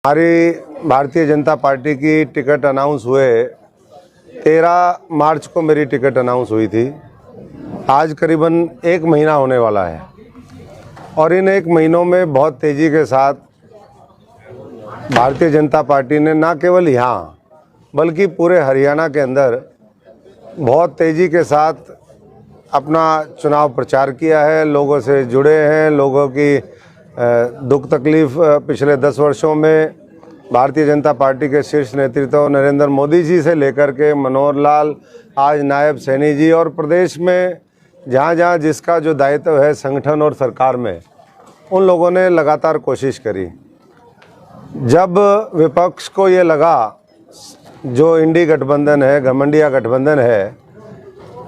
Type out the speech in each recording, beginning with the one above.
हमारी भारतीय जनता पार्टी की ticket announce हुए 13 मार्च को मेरी टिकट अनाउंस हुई थी। आज करीबन 1 महीना होने वाला है और इन 1 महीनों में बहुत तेज़ी के साथ भारतीय जनता पार्टी ने न केवल यहाँ बल्कि पूरे हरियाणा के अंदर बहुत तेज़ी के साथ अपना चुनाव प्रचार किया है। लोगों से जुड़े हैं, लोगों की दुख तकलीफ़ पिछले 10 वर्षों में भारतीय जनता पार्टी के शीर्ष नेतृत्व नरेंद्र मोदी जी से लेकर के मनोहर लाल, आज नायब सैनी जी, और प्रदेश में जहाँ जहाँ जिसका जो दायित्व है संगठन और सरकार में, उन लोगों ने लगातार कोशिश करी। जब विपक्ष को ये लगा, जो इंडी गठबंधन है, घमंडिया गठबंधन है,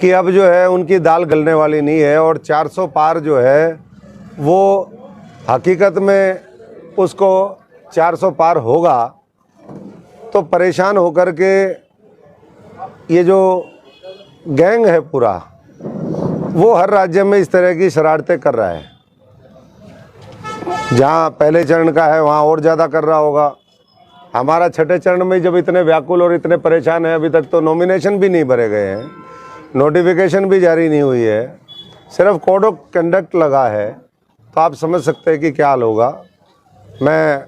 कि अब जो है उनकी दाल गलने वाली नहीं है और 400 पार जो है वो हकीकत में उसको 400 पार होगा, तो परेशान होकर के ये जो गैंग है पूरा, वो हर राज्य में इस तरह की शरारतें कर रहा है। जहाँ पहले चरण का है वहाँ और ज़्यादा कर रहा होगा। हमारा छठे चरण में जब इतने व्याकुल और इतने परेशान हैं, अभी तक तो नॉमिनेशन भी नहीं भरे गए हैं, नोटिफिकेशन भी जारी नहीं हुई है, सिर्फ कोड ऑफ कंडक्ट लगा है, तो आप समझ सकते हैं कि क्या हाल होगा। मैं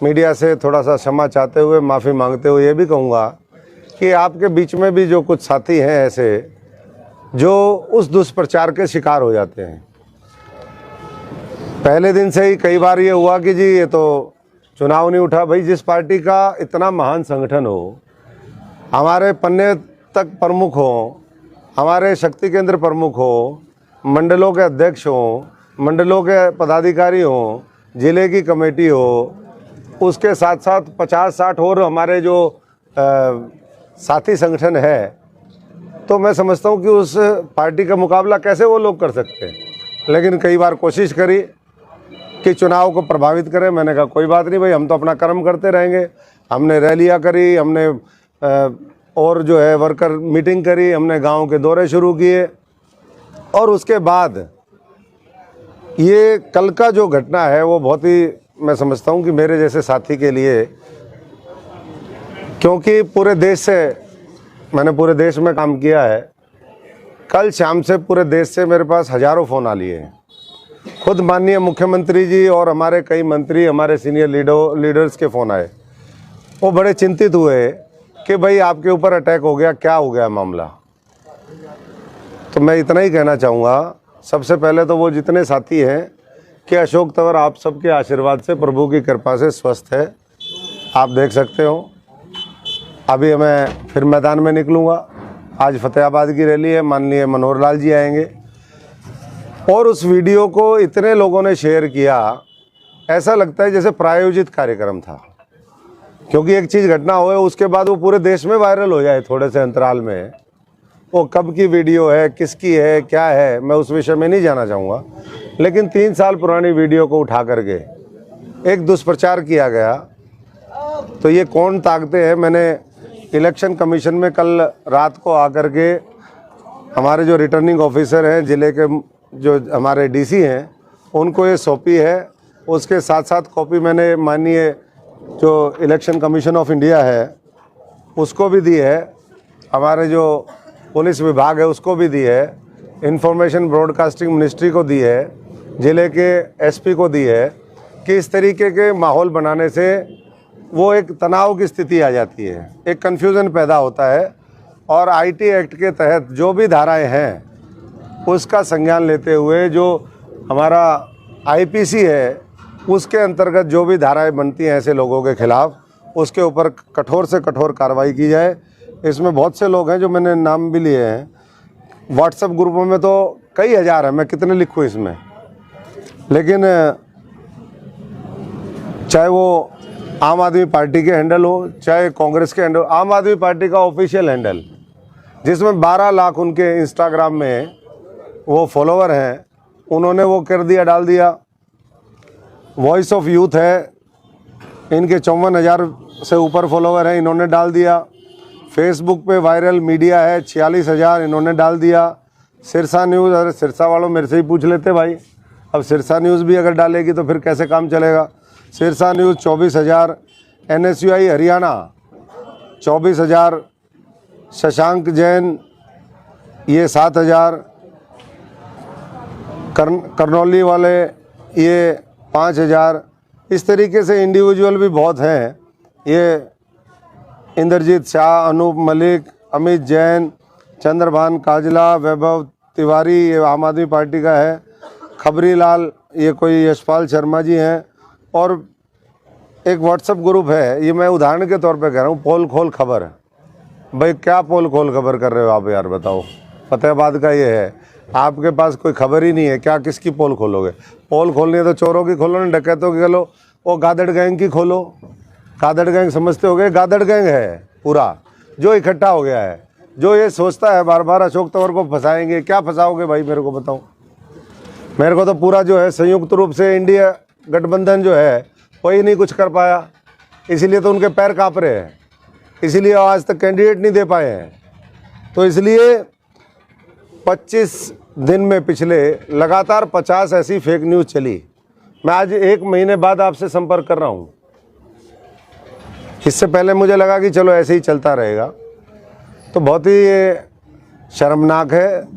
मीडिया से थोड़ा सा क्षमा चाहते हुए, माफ़ी मांगते हुए ये भी कहूँगा कि आपके बीच में भी जो कुछ साथी हैं ऐसे, जो उस दुष्प्रचार के शिकार हो जाते हैं। पहले दिन से ही कई बार ये हुआ कि जी ये तो चुनाव नहीं उठा। भाई, जिस पार्टी का इतना महान संगठन हो, हमारे पन्ने तक प्रमुख हो, हमारे शक्ति केंद्र प्रमुख हो, मंडलों के अध्यक्ष हों, मंडलों के पदाधिकारी हों, ज़िले की कमेटी हो, उसके साथ साथ 50-60 और हमारे जो साथी संगठन है, तो मैं समझता हूँ कि उस पार्टी का मुकाबला कैसे वो लोग कर सकते हैं। लेकिन कई बार कोशिश करी कि चुनाव को प्रभावित करें। मैंने कहा कोई बात नहीं भाई, हम तो अपना कर्म करते रहेंगे। हमने रैलियाँ करी, हमने और जो है वर्कर मीटिंग करी, हमने गांव के दौरे शुरू किए, और उसके बाद ये कल का जो घटना है वो बहुत ही, मैं समझता हूँ कि मेरे जैसे साथी के लिए, क्योंकि पूरे देश से, मैंने पूरे देश में काम किया है, कल शाम से पूरे देश से मेरे पास हज़ारों फ़ोन आ लिए हैं। खुद माननीय मुख्यमंत्री जी और हमारे कई मंत्री, हमारे सीनियर लीडर्स के फ़ोन आए। वो बड़े चिंतित हुए कि भाई आपके ऊपर अटैक हो गया, क्या हो गया मामला। तो मैं इतना ही कहना चाहूँगा, सबसे पहले तो वो जितने साथी हैं, कि अशोक तंवर आप सबके आशीर्वाद से, प्रभु की कृपा से स्वस्थ है। आप देख सकते हो, अभी मैं फिर मैदान में निकलूँगा। आज फतेहाबाद की रैली है, माननीय मनोहर लाल जी आएंगे। और उस वीडियो को इतने लोगों ने शेयर किया, ऐसा लगता है जैसे प्रायोजित कार्यक्रम था। क्योंकि एक चीज़ घटना हो, उसके बाद वो पूरे देश में वायरल हो जाए थोड़े से अंतराल में। वो कब की वीडियो है, किसकी है, क्या है, मैं उस विषय में नहीं जाना चाहूँगा। लेकिन 3 साल पुरानी वीडियो को उठा करके एक दुष्प्रचार किया गया, तो ये कौन ताकते हैं। मैंने इलेक्शन कमीशन में कल रात को आकर के हमारे जो रिटर्निंग ऑफिसर हैं, ज़िले के जो हमारे डीसी हैं, उनको ये सौंपी है। उसके साथ साथ कॉपी मैंने माननीय जो इलेक्शन कमीशन ऑफ इंडिया है उसको भी दी है, हमारे जो पुलिस विभाग है उसको भी दी है, इंफॉर्मेशन ब्रॉडकास्टिंग मिनिस्ट्री को दी है, ज़िले के एसपी को दी है, कि इस तरीके के माहौल बनाने से वो एक तनाव की स्थिति आ जाती है, एक कन्फ्यूज़न पैदा होता है। और आईटी एक्ट के तहत जो भी धाराएं हैं उसका संज्ञान लेते हुए, जो हमारा आईपीसी है उसके अंतर्गत जो भी धाराएं बनती हैं ऐसे लोगों के खिलाफ, उसके ऊपर कठोर से कठोर कार्रवाई की जाए। इसमें बहुत से लोग हैं जो मैंने नाम भी लिए हैं। व्हाट्सएप ग्रुपों में तो कई हज़ार हैं, मैं कितने लिखूँ इसमें। लेकिन चाहे वो आम आदमी पार्टी के हैंडल हो, चाहे कांग्रेस के हैंडल, आम आदमी पार्टी का ऑफिशियल हैंडल, जिसमें 12 लाख उनके इंस्टाग्राम में वो फॉलोवर हैं, उन्होंने वो कर दिया, डाल दिया। वॉइस ऑफ यूथ है, इनके 54,000 से ऊपर फॉलोवर हैं, इन्होंने डाल दिया। फेसबुक पे वायरल मीडिया है, 46,000, इन्होंने डाल दिया। सिरसा न्यूज़, अरे सिरसा वालों मेरे से ही पूछ लेते भाई, अब सिरसा न्यूज़ भी अगर डालेगी तो फिर कैसे काम चलेगा। सिरसा न्यूज़ 24,000, NSUI हरियाणा 24,000, शशांक जैन ये 7,000, करनौली वाले ये 5,000। इस तरीके से इंडिविजुअल भी बहुत हैं। ये इंद्रजीत शाह, अनूप मलिक, अमित जैन, चंद्रभान काजला, वैभव तिवारी ये आम आदमी पार्टी का है, खबरी लाल ये कोई यशपाल शर्मा जी हैं। और एक व्हाट्सएप ग्रुप है, ये मैं उदाहरण के तौर पे कह रहा हूँ, पोल खोल खबर। भाई क्या पोल खोल खबर कर रहे हो आप यार, बताओ। फतेहाबाद का ये है, आपके पास कोई खबर ही नहीं है, क्या किसकी पोल खोलोगे? पोल खोलनी है तो चोरों की खोलो ना, डकैतों की खोलो, वो गादड़ गैंग की खोलो। गादड़ गैंग समझते हो गए? गादड़ गैंग है पूरा जो इकट्ठा हो गया है, जो ये सोचता है बार बार अशोक तंवर को फंसाएंगे। क्या फंसाओगे भाई, मेरे को बताओ। मेरे को तो पूरा जो है संयुक्त रूप से इंडिया गठबंधन जो है वही नहीं कुछ कर पाया, इसीलिए तो उनके पैर काँप रहे हैं, इसीलिए आज तक कैंडिडेट नहीं दे पाए हैं। तो इसलिए 25 दिन में पिछले लगातार 50 ऐसी फेक न्यूज़ चली। मैं आज 1 महीने बाद आपसे संपर्क कर रहा हूँ। इससे पहले मुझे लगा कि चलो ऐसे ही चलता रहेगा, तो बहुत ही ये शर्मनाक है।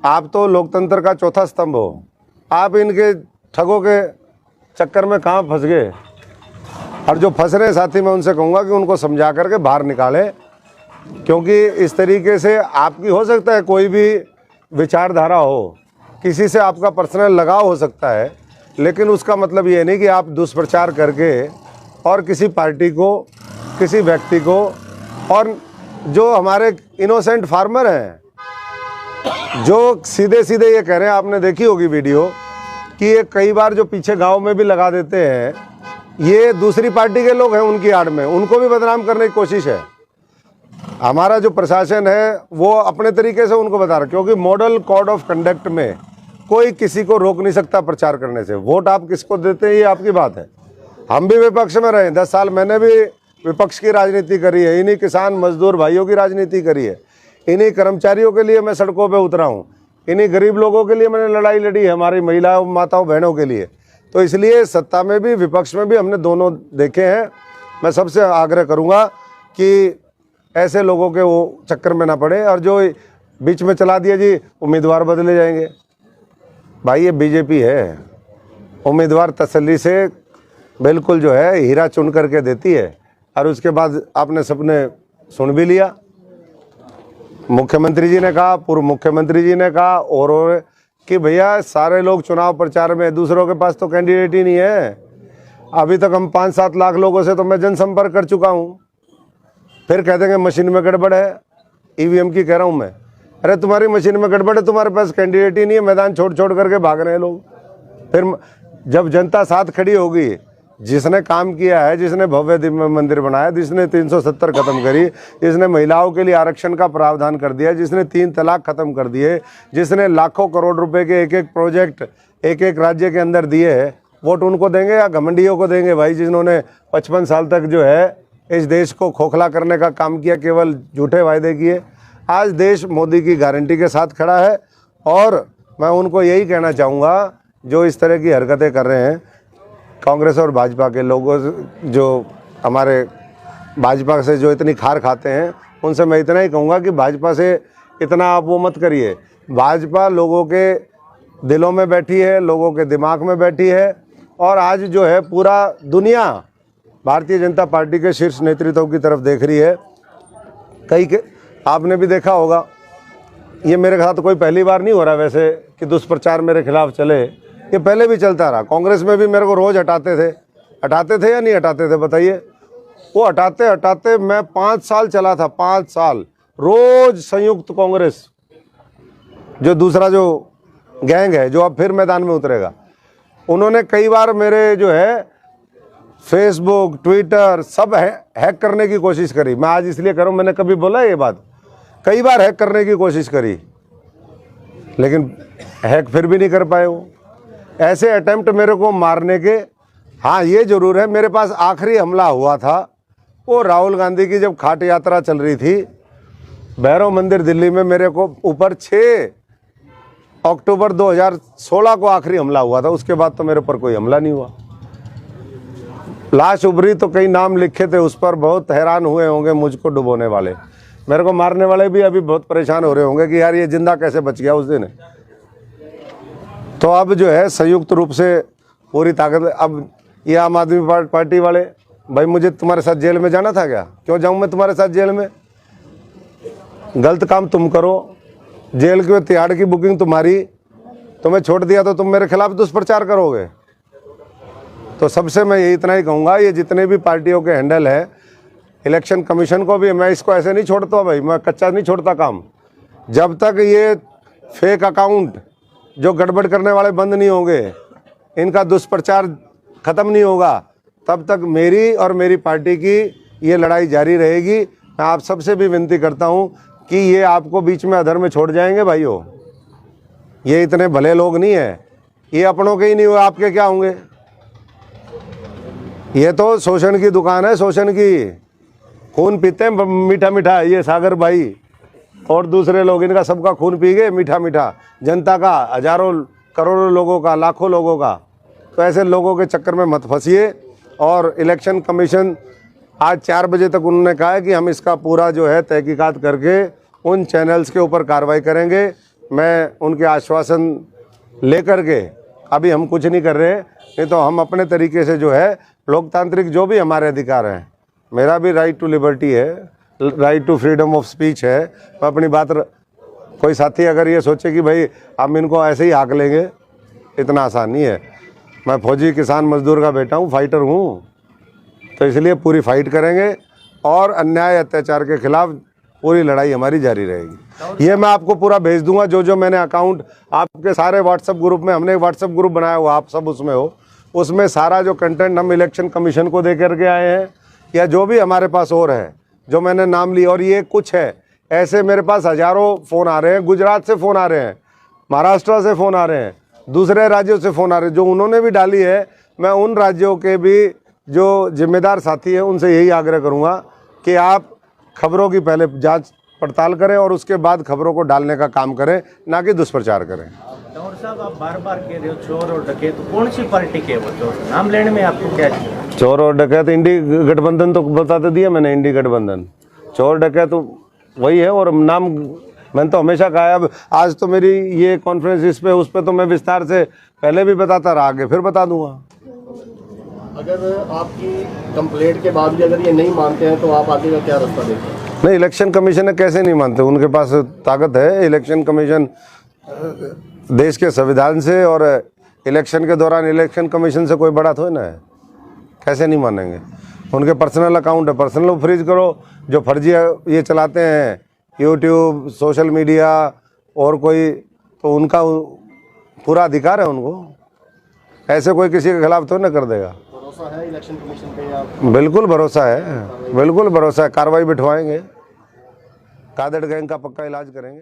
आप तो लोकतंत्र का चौथा स्तंभ हो, आप इनके ठगों के चक्कर में कहाँ फंस गए। और जो फंस रहे साथी, मैं उनसे कहूँगा कि उनको समझा करके बाहर निकालें, क्योंकि इस तरीके से आपकी हो सकता है कोई भी विचारधारा हो, किसी से आपका पर्सनल लगाव हो सकता है, लेकिन उसका मतलब ये नहीं कि आप दुष्प्रचार करके और किसी पार्टी को, किसी व्यक्ति को, और जो हमारे इनोसेंट फार्मर हैं जो सीधे सीधे ये कह रहे हैं, आपने देखी होगी वीडियो कि ये कई बार जो पीछे गांव में भी लगा देते हैं, ये दूसरी पार्टी के लोग हैं, उनकी आड़ में उनको भी बदनाम करने की कोशिश है। हमारा जो प्रशासन है वो अपने तरीके से उनको बता रहा है, क्योंकि मॉडल कोड ऑफ कंडक्ट में कोई किसी को रोक नहीं सकता प्रचार करने से। वोट आप किसको देते हैं ये आपकी बात है। हम भी विपक्ष में रहे 10 साल, मैंने भी विपक्ष की राजनीति करी है, इन्हीं किसान मजदूर भाइयों की राजनीति करी है, इन्हीं कर्मचारियों के लिए मैं सड़कों पे उतरा हूँ, इन्हीं गरीब लोगों के लिए मैंने लड़ाई लड़ी है, हमारी महिलाओं, माताओं, बहनों के लिए। तो इसलिए सत्ता में भी विपक्ष में भी हमने दोनों देखे हैं। मैं सबसे आग्रह करूँगा कि ऐसे लोगों के वो चक्कर में ना पड़े। और जो बीच में चला दिया जी उम्मीदवार बदले जाएंगे, भाई ये बीजेपी है, उम्मीदवार तसल्ली से बिल्कुल जो है हीरा चुन करके देती है, और उसके बाद आपने सबने सुन भी लिया। मुख्यमंत्री जी ने कहा, पूर्व मुख्यमंत्री जी ने कहा और कि भैया सारे लोग चुनाव प्रचार में, दूसरों के पास तो कैंडिडेट ही नहीं है। अभी तक हम 5-7 लाख लोगों से तो मैं जनसंपर्क कर चुका हूँ। फिर कह देंगे मशीन में गड़बड़ है, ईवीएम की कह रहा हूँ मैं। अरे तुम्हारी मशीन में गड़बड़ है, तुम्हारे पास कैंडिडेट ही नहीं है, मैदान छोड़ छोड़ करके भाग रहे हैं लोग। फिर जब जनता साथ खड़ी होगी, जिसने काम किया है, जिसने भव्य दिव्य मंदिर बनाया, जिसने 370 खत्म करी, जिसने महिलाओं के लिए आरक्षण का प्रावधान कर दिया, जिसने 3 तलाक खत्म कर दिए, जिसने लाखों करोड़ रुपए के एक एक प्रोजेक्ट एक एक राज्य के अंदर दिए है, वोट उनको देंगे या घमंडियों को देंगे? भाई जिन्होंने 55 साल तक जो है इस देश को खोखला करने का काम किया, केवल झूठे वायदे किए। आज देश मोदी की गारंटी के साथ खड़ा है, और मैं उनको यही कहना चाहूँगा जो इस तरह की हरकतें कर रहे हैं, कांग्रेस और भाजपा के लोगों जो हमारे भाजपा से जो इतनी खार खाते हैं, उनसे मैं इतना ही कहूँगा कि भाजपा से इतना आप वो मत करिए। भाजपा लोगों के दिलों में बैठी है, लोगों के दिमाग में बैठी है, और आज जो है पूरा दुनिया भारतीय जनता पार्टी के शीर्ष नेतृत्व की तरफ देख रही है। कई के आपने भी देखा होगा, ये मेरे साथ कोई पहली बार नहीं हो रहा वैसे कि दुष्प्रचार मेरे खिलाफ चले, ये पहले भी चलता रहा। कांग्रेस में भी मेरे को रोज़ हटाते थे या नहीं हटाते थे बताइए? वो हटाते हटाते मैं 5 साल चला था, 5 साल रोज संयुक्त कांग्रेस, जो दूसरा जो गैंग है जो अब फिर मैदान में उतरेगा, उन्होंने कई बार मेरे जो है फेसबुक, ट्विटर सब हैक करने की कोशिश करी। मैं आज इसलिए करूँ, मैंने कभी बोला ये बात, कई बार हैक करने की कोशिश करी, लेकिन हैक फिर भी नहीं कर पाए वो। ऐसे अटेम्प्ट मेरे को मारने के, हाँ ये जरूर है, मेरे पास आखिरी हमला हुआ था वो राहुल गांधी की जब खाट यात्रा चल रही थी भैरव मंदिर दिल्ली में, मेरे को ऊपर 6 अक्टूबर 2016 को आखिरी हमला हुआ था। उसके बाद तो मेरे ऊपर कोई हमला नहीं हुआ। लाश उभरी तो कई नाम लिखे थे उस पर, बहुत हैरान हुए होंगे मुझको डुबोने वाले। मेरे को मारने वाले भी अभी बहुत परेशान हो रहे होंगे कि यार ये जिंदा कैसे बच गया उस दिन। तो अब जो है संयुक्त रूप से पूरी ताकत। अब ये आम आदमी पार्टी वाले, भाई मुझे तुम्हारे साथ जेल में जाना था क्या? क्यों जाऊं मैं तुम्हारे साथ जेल में? गलत काम तुम करो, जेल के तिहाड़ की बुकिंग तुम्हारी, तुम्हें छोड़ दिया तो तुम मेरे खिलाफ दुष्प्रचार करोगे। तो सबसे मैं यही इतना ही कहूँगा, ये जितने भी पार्टियों के हैंडल है, इलेक्शन कमीशन को भी मैं इसको ऐसे नहीं छोड़ता भाई, मैं कच्चा नहीं छोड़ता काम। जब तक ये फेक अकाउंट जो गड़बड़ करने वाले बंद नहीं होंगे, इनका दुष्प्रचार ख़त्म नहीं होगा, तब तक मेरी और मेरी पार्टी की ये लड़ाई जारी रहेगी। मैं आप सबसे भी विनती करता हूँ कि ये आपको बीच में अधर में छोड़ जाएंगे भाइयों। ये इतने भले लोग नहीं है, ये अपनों के ही नहीं हुए, आपके क्या होंगे? ये तो शोषण की दुकान है, शोषण की। खून पीते हैं मीठा मीठा ये सागर भाई और दूसरे लोग, इनका सबका खून पी गए मीठा मीठा, जनता का, हजारों करोड़ों लोगों का, लाखों लोगों का। तो ऐसे लोगों के चक्कर में मत फंसिए। और इलेक्शन कमीशन आज 4 बजे तक उन्होंने कहा है कि हम इसका पूरा जो है तहकीकात करके उन चैनल्स के ऊपर कार्रवाई करेंगे। मैं उनके आश्वासन लेकर के अभी हम कुछ नहीं कर रहे, नहीं तो हम अपने तरीके से जो है लोकतांत्रिक जो भी हमारे अधिकार हैं, मेरा भी राइट टू लिबर्टी है, right to freedom of speech है, मैं अपनी बात कोई साथी अगर ये सोचे कि भाई हम इनको ऐसे ही हाँक लेंगे, इतना आसान नहीं है। मैं फौजी किसान मजदूर का बेटा हूँ, फाइटर हूँ, तो इसलिए पूरी फाइट करेंगे और अन्याय अत्याचार के खिलाफ पूरी लड़ाई हमारी जारी रहेगी। ये मैं आपको पूरा भेज दूंगा, जो मैंने अकाउंट आपके सारे व्हाट्सएप ग्रुप में, हमने एक व्हाट्सएप ग्रुप बनाया हुआ, आप सब उसमें हो, उसमें सारा जो कंटेंट हम इलेक्शन कमीशन को दे करके आए हैं या जो भी हमारे पास और है, जो मैंने नाम ली। और ये कुछ है ऐसे मेरे पास हज़ारों फ़ोन आ रहे हैं, गुजरात से फ़ोन आ रहे हैं, महाराष्ट्र से फ़ोन आ रहे हैं, दूसरे राज्यों से फ़ोन आ रहे हैं, जो उन्होंने भी डाली है। मैं उन राज्यों के भी जो जिम्मेदार साथी हैं उनसे यही आग्रह करूँगा कि आप खबरों की पहले जांच पड़ताल करें और उसके बाद खबरों को डालने का काम करें, ना कि दुष्प्रचार करें। और साहब आप बार बार कह रहे हो चोर और डकैत, तो कौन सी पार्टी के वो चोर? नाम लेने में आपको क्या चाहिए? चोर और डकैत इंडी गठबंधन तो बता तो दिया मैंने, इंडी गठबंधन। चोर डकैत तो वही है, और नाम मैंने तो हमेशा कहा है। अब आज तो मेरी ये कॉन्फ्रेंस इस पे उस पे तो मैं विस्तार से पहले भी बताता रहा, आगे फिर बता दूंगा। अगर आपकी कंप्लेंट के बाद भी अगर ये नहीं मानते हैं तो आप आगे का क्या रास्ता देखते हैं? नहीं, इलेक्शन कमीशन है, कैसे नहीं मानते? उनके पास ताकत है। इलेक्शन कमीशन देश के संविधान से और इलेक्शन के दौरान इलेक्शन कमीशन से कोई बड़ा थोड़ी ना है, कैसे नहीं मानेंगे? उनके पर्सनल अकाउंट है, पर्सनल फ्रीज करो। जो फर्जी ये चलाते हैं यूट्यूब, सोशल मीडिया और कोई, तो उनका पूरा अधिकार है उनको, ऐसे कोई किसी के खिलाफ तो ना कर देगा। भरोसा है इलेक्शन कमीशन पे आप? बिल्कुल भरोसा है, बिल्कुल भरोसा है। कार्रवाई बिठवाएंगे, कादड़ गैंग का पक्का इलाज करेंगे।